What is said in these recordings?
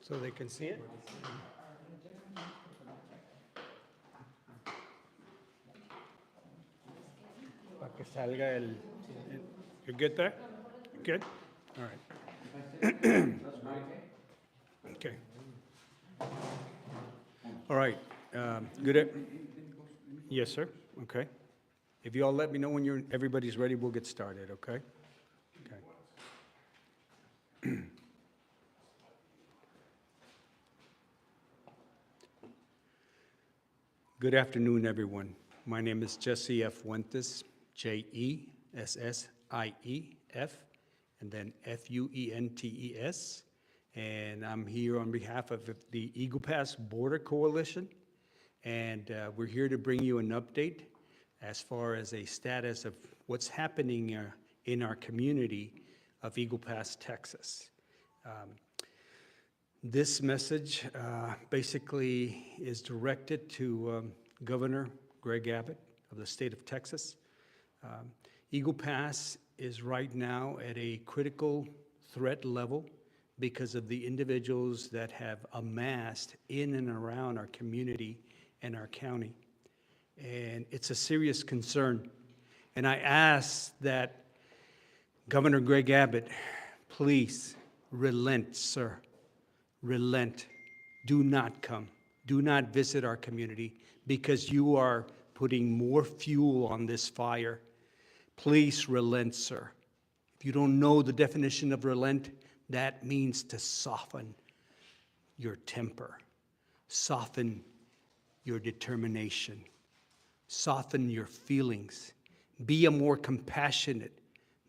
So they can see it? Para que salga You're good there? Good? All right. Okay. All right. Yes, sir. Okay. If you all let me know when everybody's ready, we'll get started, okay? Okay. Good afternoon, everyone. My name is Jesse F. Fuentes, Jessief, and then Fuentes. And I'm here on behalf of the Eagle Pass Border Coalition. And we're here to bring you an update as far as a status of what's happening in our community of Eagle Pass, Texas. This message basically is directed to Governor Greg Abbott of the state of Texas. Eagle Pass is right now at a critical threat level because of the individuals that have amassed in and around our community and our county. And it's a serious concern. And I ask that Governor Greg Abbott, please relent, sir. Relent. Do not come. Do not visit our community because you are putting more fuel on this fire. Please relent, sir. If you don't know the definition of relent, that means to soften your temper, soften your determination, soften your feelings, be a more compassionate,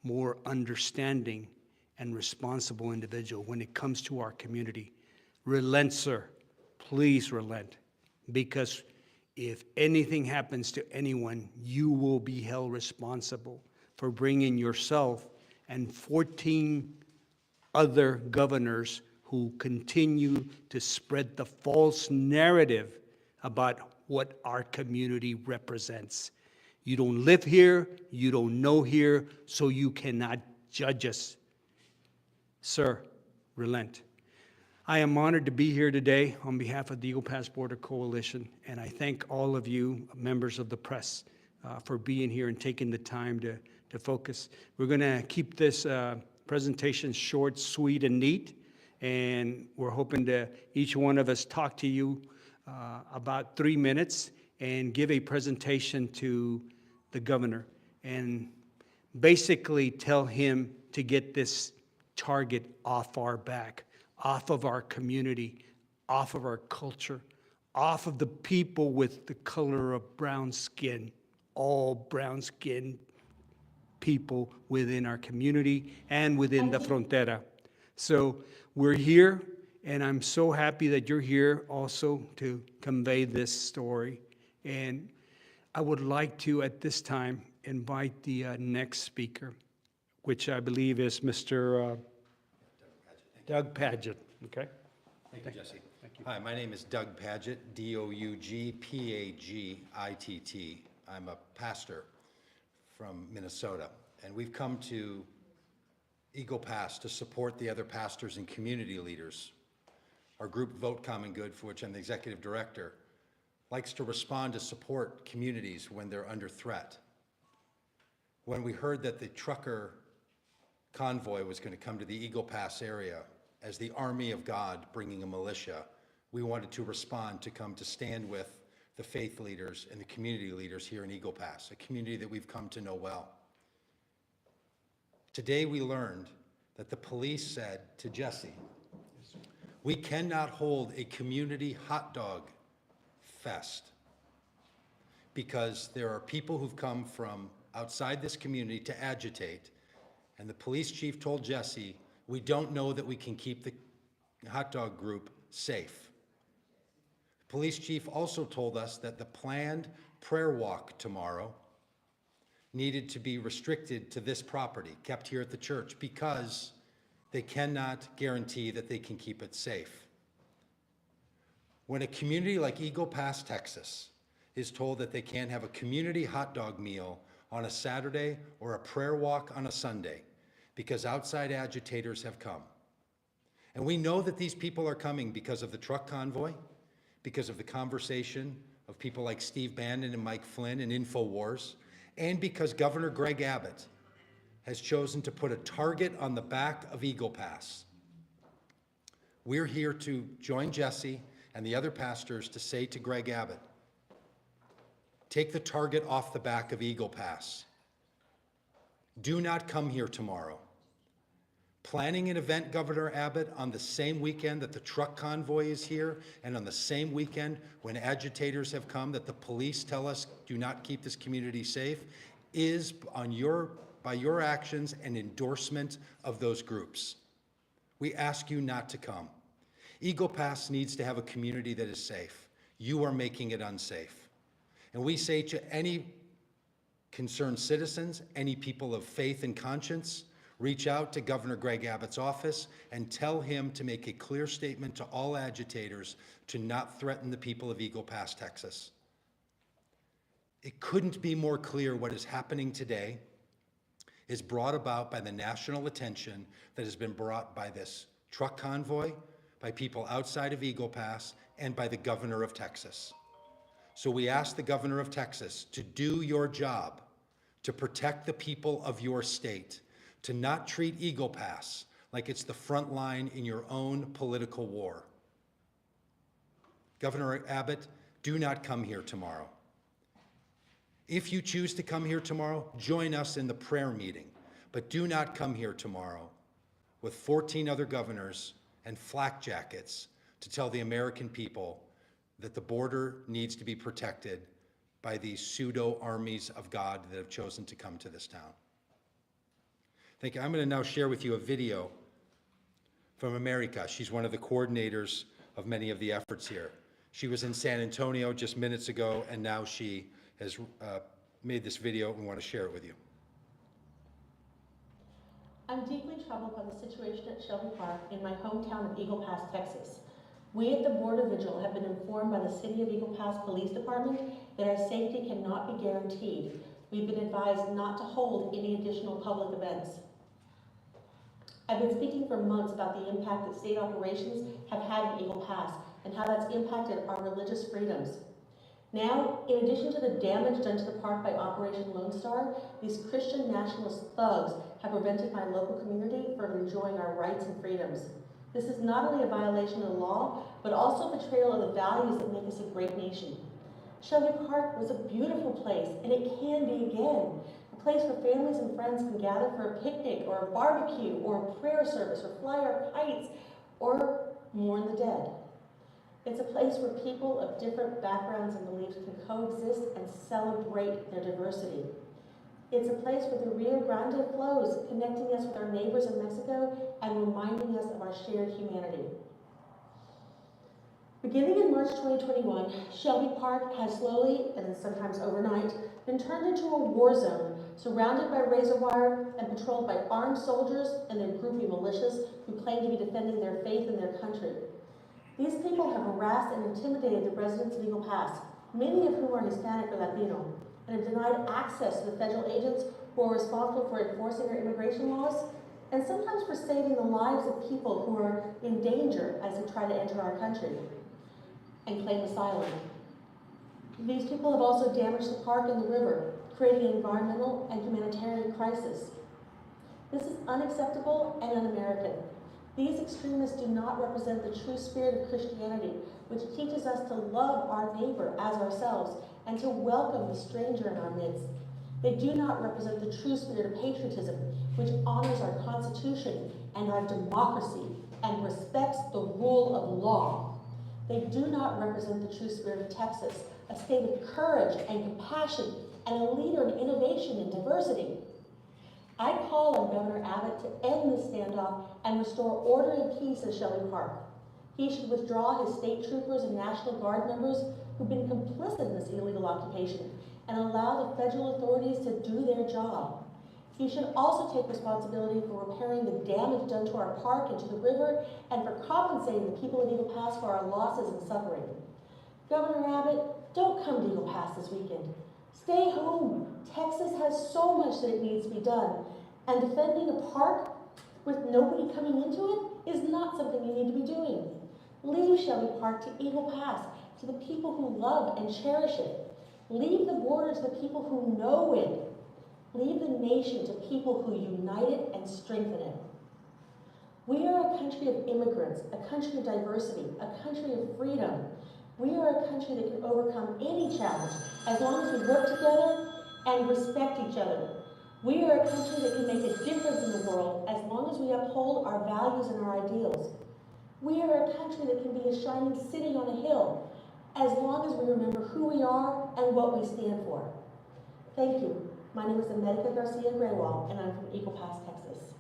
more understanding, and responsible individual when it comes to our community. Relent, sir. Please relent. Because if anything happens to anyone, you will be held responsible for bringing yourself and 14 other governors who continue to spread the false narrative about what our community represents. You don't live here, you don't know here, so you cannot judge us. Sir, relent. I am honored to be here today on behalf of the Eagle Pass Border Coalition, and I thank all of you, members of the press, for being here and taking the time to focus. We're going to keep this presentation short, sweet, and neat, and we're hoping to, each one of us, talk to you about 3 minutes and give a presentation to the governor and basically tell him to get this target off our back, off of our community, off of our culture, off of the people with the color of brown skin, all brown skin people within our community and within the frontera. So we're here, and I'm so happy that you're here also to convey this story. And I would like to, at this time, invite the next speaker, which I believe is Mr. Doug Padgett. Okay. Thank you, Jesse. Thank you. Hi, my name is Doug Padgett, D-O-U-G-P-A-G-I-T-T. I'm a pastor from Minnesota, and we've come to Eagle Pass to support the other pastors and community leaders. Our group, Vote Common Good, for which I'm the executive director, likes to respond to support communities when they're under threat. When we heard that the trucker convoy was going to come to the Eagle Pass area as the army of God bringing a militia, we wanted to respond to come to stand with the faith leaders and the community leaders here in Eagle Pass, a community that we've come to know well. Today we learned that the police said to Jesse, we cannot hold a community hot dog fest because there are people who've come from outside this community to agitate. And the police chief told Jesse, we don't know that we can keep the hot dog group safe. The police chief also told us that the planned prayer walk tomorrow needed to be restricted to this property, kept here at the church, because they cannot guarantee that they can keep it safe. When a community like Eagle Pass, Texas, is told that they can't have a community hot dog meal on a Saturday or a prayer walk on a Sunday, because outside agitators have come. And we know that these people are coming because of the truck convoy, because of the conversation of people like Steve Bannon and Mike Flynn and InfoWars, and because Governor Greg Abbott has chosen to put a target on the back of Eagle Pass. We're here to join Jesse and the other pastors to say to Greg Abbott, take the target off the back of Eagle Pass. Do not come here tomorrow. Planning an event, Governor Abbott, on the same weekend that the truck convoy is here and on the same weekend when agitators have come that the police tell us do not keep this community safe, is by your actions and endorsement of those groups. We ask you not to come. Eagle Pass needs to have a community that is safe. You are making it unsafe. And we say to any concerned citizens, any people of faith and conscience, reach out to Governor Greg Abbott's office and tell him to make a clear statement to all agitators to not threaten the people of Eagle Pass, Texas. It couldn't be more clear what is happening today is brought about by the national attention that has been brought by this truck convoy, by people outside of Eagle Pass, and by the governor of Texas. So we ask the governor of Texas to do your job, to protect the people of your state, to not treat Eagle Pass like it's the front line in your own political war. Governor Abbott, do not come here tomorrow. If you choose to come here tomorrow, join us in the prayer meeting, but do not come here tomorrow with 14 other governors and flak jackets to tell the American people that the border needs to be protected by these pseudo armies of God that have chosen to come to this town. Thank you. I'm going to now share with you a video from America. She's one of the coordinators of many of the efforts here. She was in San Antonio just minutes ago, and now she has made this video and want to share it with you. I'm deeply troubled by the situation at Shelby Park in my hometown of Eagle Pass, Texas. We at the Border Vigil have been informed by the City of Eagle Pass Police Department that our safety cannot be guaranteed. We've been advised not to hold any additional public events. I've been speaking for months about the impact that state operations have had in Eagle Pass and how that's impacted our religious freedoms. Now, in addition to the damage done to the park by Operation Lone Star, these Christian nationalist thugs have prevented my local community from enjoying our rights and freedoms. This is not only a violation of the law, but also a betrayal of the values that make us a great nation. Shelby Park was a beautiful place, and it can be again. A place where families and friends can gather for a picnic or a barbecue or a prayer service or fly our kites or mourn the dead. It's a place where people of different backgrounds and beliefs can coexist and celebrate their diversity. It's a place where the Rio Grande flows, connecting us with our neighbors in Mexico and reminding us of our shared humanity. Beginning in March 2021, Shelby Park has slowly, and sometimes overnight, been turned into a war zone, surrounded by razor wire and patrolled by armed soldiers and their groupie militias who claim to be defending their faith and their country. These people have harassed and intimidated the residents of Eagle Pass, many of whom are Hispanic or Latino, and have denied access to the federal agents who are responsible for enforcing our immigration laws, and sometimes for saving the lives of people who are in danger as they try to enter our country and claim asylum. These people have also damaged the park and the river, creating an environmental and humanitarian crisis. This is unacceptable and un-American. These extremists do not represent the true spirit of Christianity, which teaches us to love our neighbor as ourselves and to welcome the stranger in our midst. They do not represent the true spirit of patriotism, which honors our Constitution and our democracy and respects the rule of law. They do not represent the true spirit of Texas, a state of courage and compassion and a leader in innovation and diversity. I call on Governor Abbott to end this standoff and restore order and peace at Shelby Park. He should withdraw his state troopers and National Guard members who've been complicit in this illegal occupation and allow the federal authorities to do their job. He should also take responsibility for repairing the damage done to our park and to the river and for compensating the people of Eagle Pass for our losses and suffering. Governor Abbott, don't come to Eagle Pass this weekend. Stay home. Texas has so much that it needs to be done. And defending a park with nobody coming into it is not something you need to be doing. Leave Shelby Park to Eagle Pass, to the people who love and cherish it. Leave the border to the people who know it. Leave the nation to people who unite it and strengthen it. We are a country of immigrants, a country of diversity, a country of freedom. We are a country that can overcome any challenge as long as we work together and respect each other. We are a country that can make a difference in the world as long as we uphold our values and our ideals. We are a country that can be a shining city on a hill as long as we remember who we are and what we stand for. Thank you. My name is America Garcia Graywall, and I'm from Eagle Pass, Texas.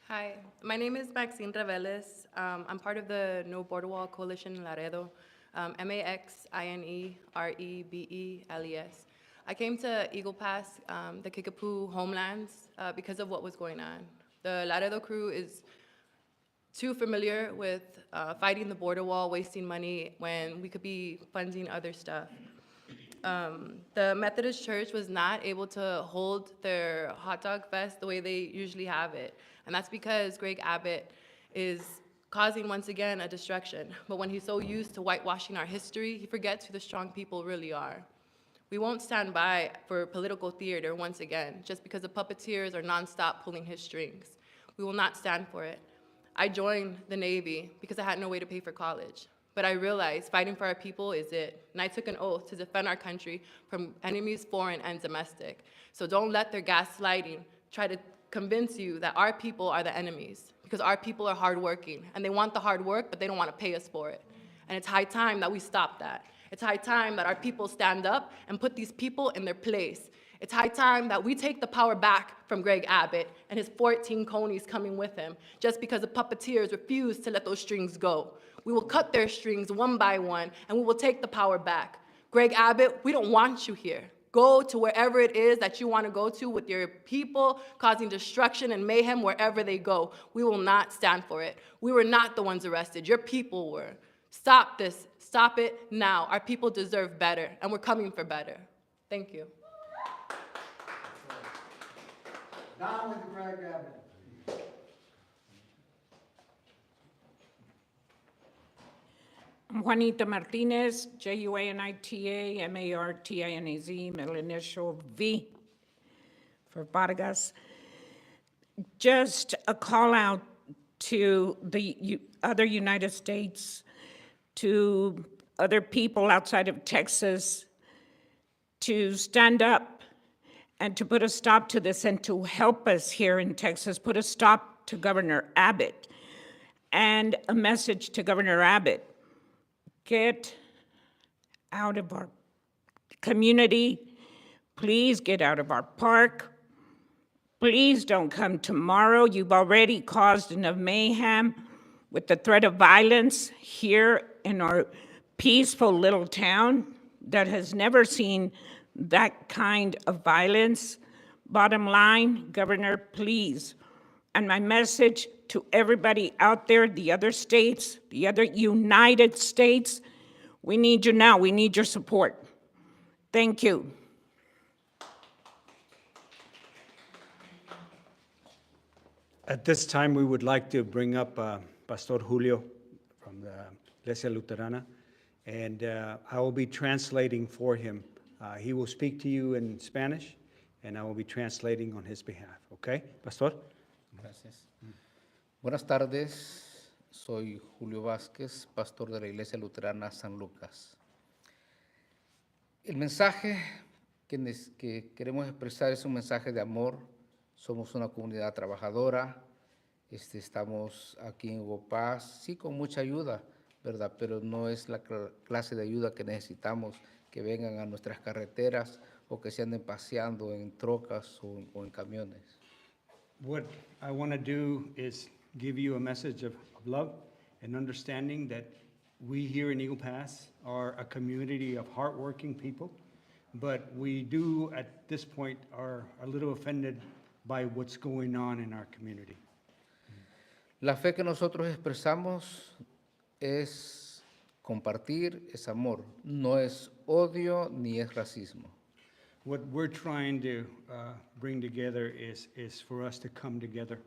Hi, my name is Maxine Reveles. I'm part of the No Border Wall Coalition in Laredo, MAXINEREBELES. I came to Eagle Pass, the Kickapoo homelands, because of what was going on. The Laredo crew is too familiar with fighting the border wall, wasting money when we could be funding other stuff. The Methodist Church was not able to hold their hot dog fest the way they usually have it. And that's because Greg Abbott is causing, once again, a destruction. But when he's so used to whitewashing our history, he forgets who the strong people really are. We won't stand by for political theater once again, just because the puppeteers are nonstop pulling his strings. We will not stand for it. I joined the Navy because I had no way to pay for college. But I realized fighting for our people is it. And I took an oath to defend our country from enemies, foreign and domestic. So don't let their gaslighting try to convince you that our people are the enemies, because our people are hardworking and they want the hard work, but they don't want to pay us for it. And it's high time that we stop that. It's high time that our people stand up and put these people in their place. It's high time that we take the power back from Greg Abbott and his 14 conies coming with him, just because the puppeteers refuse to let those strings go. We will cut their strings one by one, and we will take the power back. Greg Abbott, we don't want you here. Go to wherever it is that you want to go to with your people, causing destruction and mayhem wherever they go. We will not stand for it. We were not the ones arrested. Your people were. Stop this. Stop it now. Our people deserve better, and we're coming for better. Thank you. Down with Greg Abbott. I'm Juanita Martinez, Juanita-Martinez, middle initial V for Vargas. Just a call out to the other United States, to other people outside of Texas, to stand up and to put a stop to this and to help us here in Texas, put a stop to Governor Abbott. And a message to Governor Abbott: get out of our community. Please get out of our park. Please don't come tomorrow. You've already caused enough mayhem with the threat of violence here in our peaceful little town that has never seen that kind of violence. Bottom line, Governor, please. And my message to everybody out there, the other states, the other United States, we need you now. We need your support. Thank you. At this time, we would like to bring up Pastor Julio from the Iglesia Luterana, and I will be translating for him. He will speak to you in Spanish, and I will be translating on his behalf. Okay, Pastor? Gracias. Buenas tardes, soy Julio Vázquez, pastor de la Iglesia Luterana San Lucas. El mensaje que queremos expresar es un mensaje de amor. Somos una comunidad trabajadora, estamos aquí en Eagle Pass, sí con mucha ayuda, ¿verdad? Pero no es la clase de ayuda que necesitamos, que vengan a nuestras carreteras o que se anden paseando en trocas o en camiones. What I want to do is give you a message of love and understanding that we here in Eagle Pass are a community of hardworking people, but we do at this point are a little offended by what's going on in our community. La fe que nosotros expresamos es Compartir es amor, no es odio ni es racismo. What we're trying to bring together is for us to come together.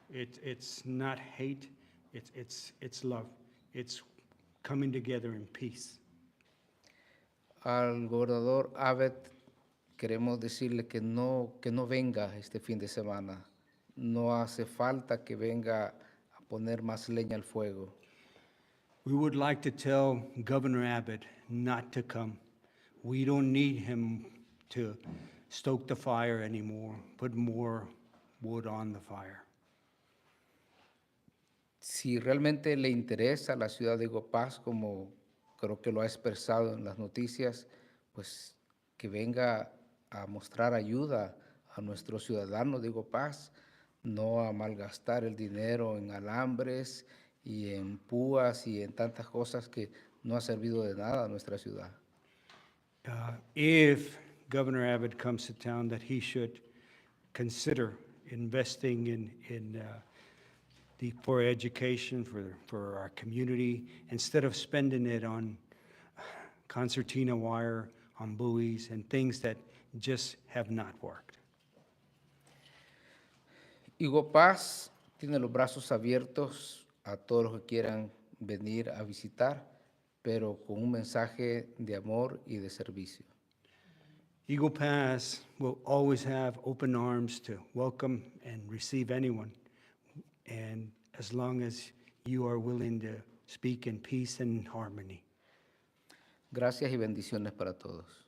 It's not hate, it's love. It's coming together in peace. Al gobernador Abbott queremos decirle que no venga este fin de semana. No hace falta que venga a poner más leña al fuego. We would like to tell Governor Abbott not to come. We don't need him to stoke the fire anymore, put more wood on the fire. Si realmente le interesa a la ciudad de Paz, como creo que lo ha expresado en las noticias, pues que venga a mostrar ayuda a nuestros ciudadanos de Paz, no a malgastar el dinero en alambres y en púas y en tantas cosas que no ha servido de nada a nuestra ciudad. If Governor Abbott comes to town, that he should consider investing for education, for our community, instead of spending it on concertina wire, on buoys, and things that just have not worked. Paz tiene los brazos abiertos a todos los que quieran venir a visitar, pero con un mensaje de amor y de servicio. Eagle Pass will always have open arms to welcome and receive anyone, and as long as you are willing to speak in peace and harmony. Gracias y bendiciones para todos.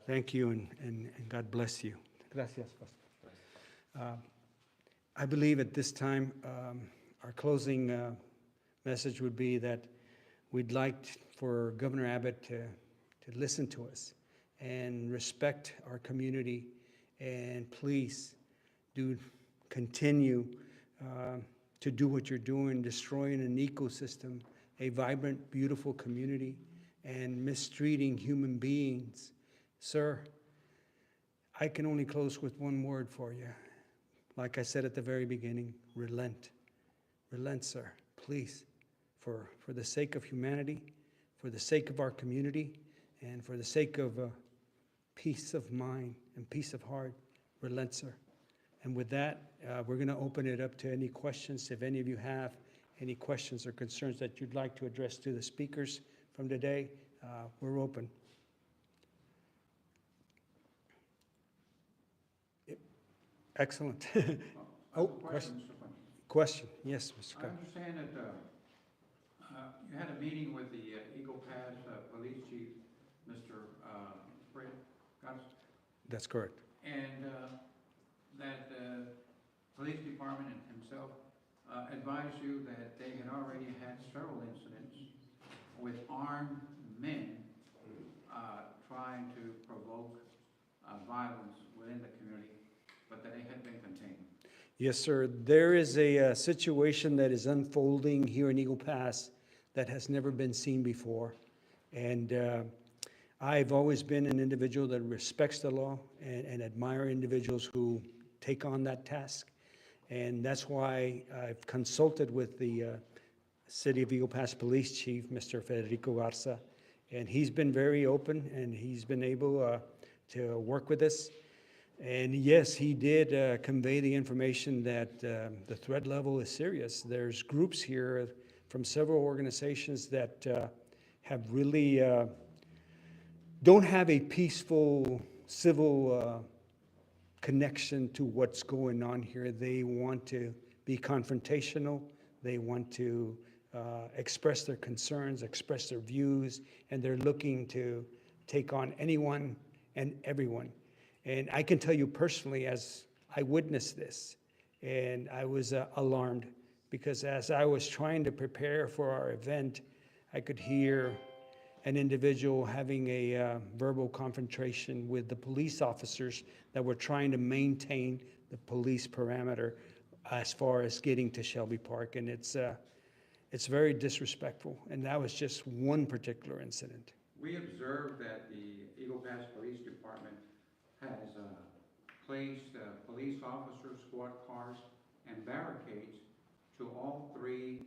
Thank you, and God bless you. Gracias, Pastor. I believe at this time, our closing message would be that we'd like for Governor Abbott to listen to us and respect our community, and please do continue to do what you're doing, destroying an ecosystem, a vibrant, beautiful community, and mistreating human beings. Sir, I can only close with one word for you. Like I said at the very beginning, relent. Relent, sir, please, for the sake of humanity, for the sake of our community, and for the sake of peace of mind and peace of heart, relent, sir. And with that, we're going to open it up to any questions. If any of you have any questions or concerns that you'd like to address to the speakers from today, we're open. Excellent. Oh, question. Question, yes, Mr. I Cobb. understand that you had a meeting with the Eagle Pass Police Chief, Mr. Fred Gus, That's correct. and that the police department and himself advised you that they had already had several incidents with armed men trying to provoke violence within the community, but that it had been contained. Yes, sir. There is a situation that is unfolding here in Eagle Pass that has never been seen before. And I've always been an individual that respects the law and admire individuals who take on that task. And that's why I've consulted with the City of Eagle Pass Police Chief, Mr. Federico Garza, and he's been very open and he's been able to work with us. And yes, he did convey the information that the threat level is serious. There's groups here from several organizations that have really don't have a peaceful civil connection to what's going on here. They want to be confrontational. They want to express their concerns, express their views, and they're looking to take on anyone and everyone. And I can tell you personally, as I witnessed this, and I was alarmed because as I was trying to prepare for our event, I could hear an individual having a verbal confrontation with the police officers that were trying to maintain the police parameter as far as getting to Shelby Park. And it's very disrespectful. And that was just one particular incident. We observed that the Eagle Pass Police Department has placed police officers, squad cars, and barricades to all three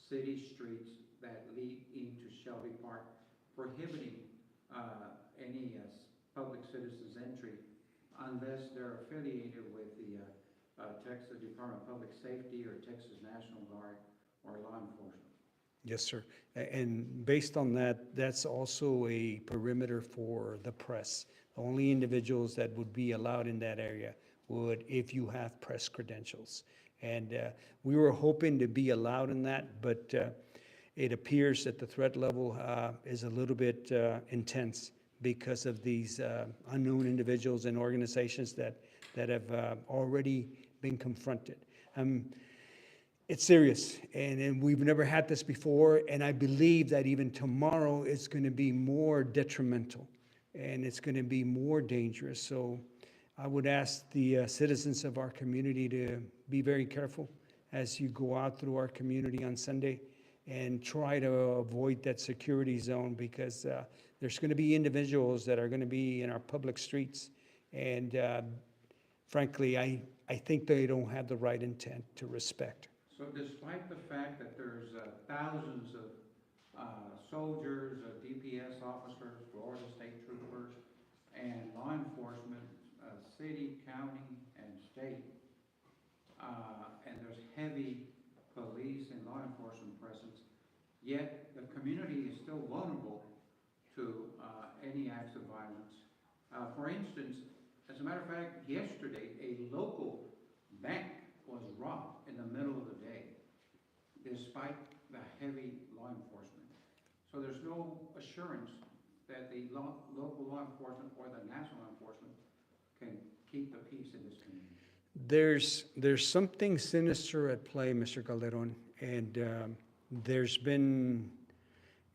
city streets that lead into Shelby Park, prohibiting any public citizens entry unless they're affiliated with the Texas Department of Public Safety or Texas National Guard or law enforcement. Yes, sir. And based on that, that's also a perimeter for the press. The only individuals that would be allowed in that area would, if you have press credentials. And we were hoping to be allowed in that, but it appears that the threat level is a little bit intense because of these unknown individuals and organizations that have already been confronted. It's serious, and we've never had this before, and I believe that even tomorrow it's going to be more detrimental, and it's going to be more dangerous. So I would ask the citizens of our community to be very careful as you go out through our community on Sunday and try to avoid that security zone, because there's going to be individuals that are going to be in our public streets, and frankly, I think they don't have the right intent to respect. So despite the fact that there's thousands of soldiers, DPS officers, Florida State troopers, and law enforcement, city, county, and state, and there's heavy police and law enforcement presence, yet the community is still vulnerable to any acts of violence. For instance, as a matter of fact, yesterday, a local bank was robbed in the middle of the day, despite the heavy law enforcement. So there's no assurance that the local law enforcement or the national law enforcement can keep the peace in this community. There's something sinister at play, Mr. Calderon, and there's been,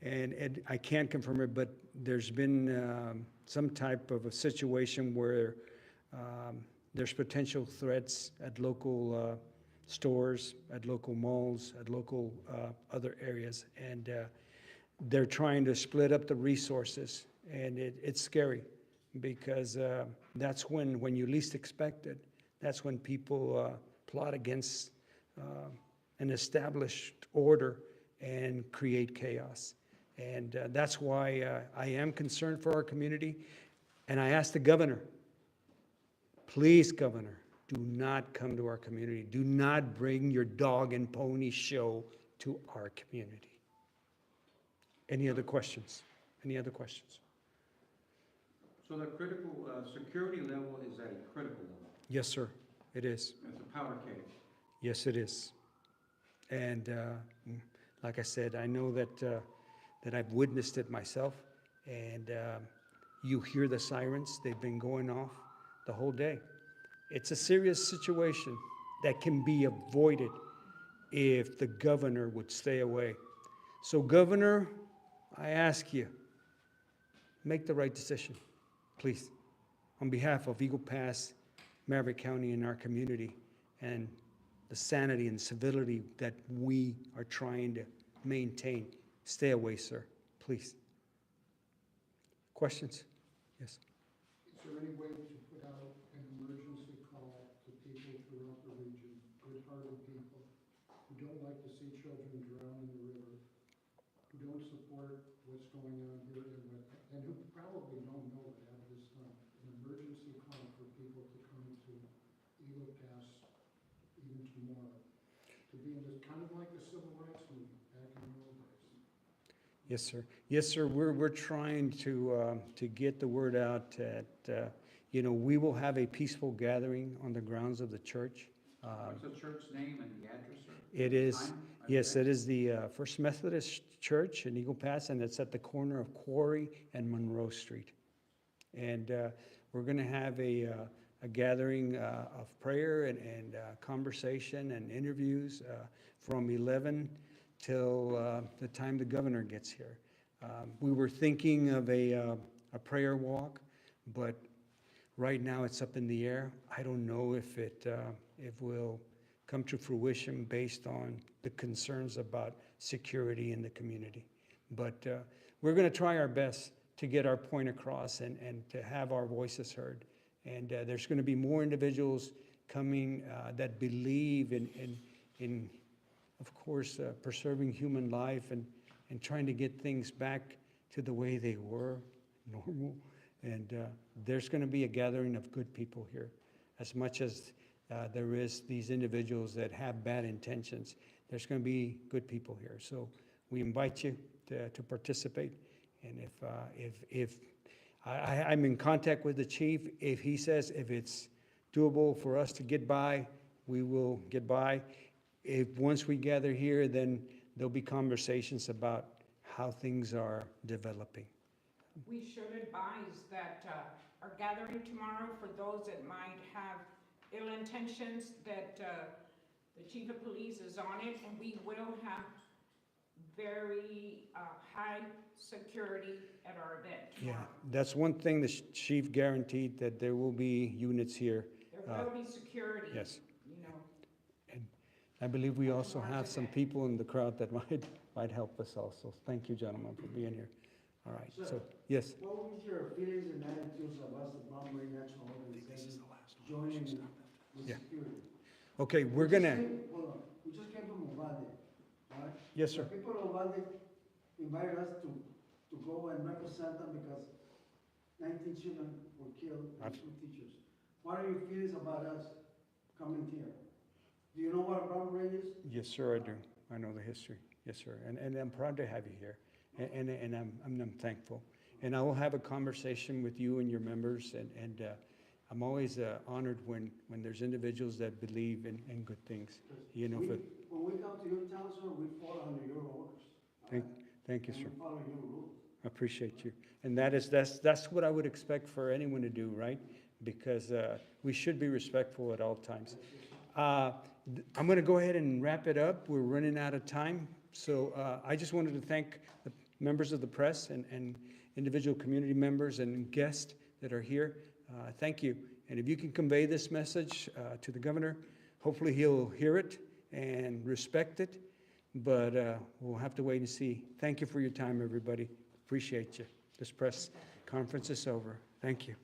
and I can't confirm it, but there's been some type of a situation where there's potential threats at local stores, at local malls, at local other areas, and they're trying to split up the resources, and it's scary, because that's when you least expect it. That's when people plot against an established order and create chaos. And that's why I am concerned for our community. And I asked the governor, please, Governor, do not come to our community. Do not bring your dog and pony show to our community. Any other questions? Any other questions? So the critical security level is at a critical level. Yes, sir, it is. It's a powder keg. Yes, it is. And like I said, I know that I've witnessed it myself, and you hear the sirens. They've been going off the whole day. It's a serious situation that can be avoided if the governor would stay away. So, Governor, I ask you, make the right decision, please, on behalf of Eagle Pass, Maverick County, and our community, and the sanity and civility that we are trying to maintain. Stay away, sir, please. Questions? Yes. Is there any way to put out an emergency call to people throughout the region, good-hearted people who don't like to see children drown in the river, who don't support what's going on here and who probably don't know that at this time, an emergency call for people to come to Eagle Pass even tomorrow, to be in this, kind of like the civil rights movement back in the old days? Yes, sir. Yes, sir. We're trying to get the word out that we will have a peaceful gathering on the grounds of the church. What's the church name and the address, sir? It is, Time? yes, it is the First Methodist Church in Eagle Pass, and it's at the corner of Quarry and Monroe Street. And we're going to have a gathering of prayer and conversation and interviews from 11 till the time the governor gets here. We were thinking of a prayer walk, but right now it's up in the air. I don't know if it will come to fruition based on the concerns about security in the community. But we're going to try our best to get our point across and to have our voices heard. And there's going to be more individuals coming that believe in of course, preserving human life and trying to get things back to the way they were, normal. And there's going to be a gathering of good people here. As much as there is these individuals that have bad intentions, there's going to be good people here. So we invite you to participate. And if I'm in contact with the chief, if he says if it's doable for us to get by, we will get by. If once we gather here, then there'll be conversations about how things are developing. We should advise that our gathering tomorrow, for those that might have ill intentions, that the chief of police is on it, and we will have very high security at our event Yeah, tomorrow. that's one thing the chief guaranteed, that there will be units here. There will be security. Yes. You know, And I believe we also have some people in the crowd that might help us also. Thank you, gentlemen, for being here. All right, so, yes. What was your feelings and attitudes about the Bomber National Organization joining with Yeah. security? Okay, we're gonna, Hold on, we just came from Uvalde, all right? yes, sir. The people of Uvalde invited us to go and represent them because 19 children were killed and 2 teachers. What are your feelings about us coming here? Do you know what a bomber range is? Yes, sir, I do. I know the history. Yes, sir. And I'm proud to have you here. And I'm thankful. And I will have a conversation with you and your members, and I'm always honored when there's individuals that believe in good things. You know, When we come to your town, sir, we follow under your orders. all right? thank you, And sir. we follow your rules. I appreciate you. And that's what I would expect for anyone to do, right? Because we should be respectful at all times. I'm going to go ahead and wrap it up. We're running out of time. So I just wanted to thank the members of the press and individual community members and guests that are here. Thank you. And if you can convey this message to the governor, hopefully he'll hear it and respect it. But we'll have to wait and see. Thank you for your time, everybody. Appreciate you. This press conference is over. Thank you.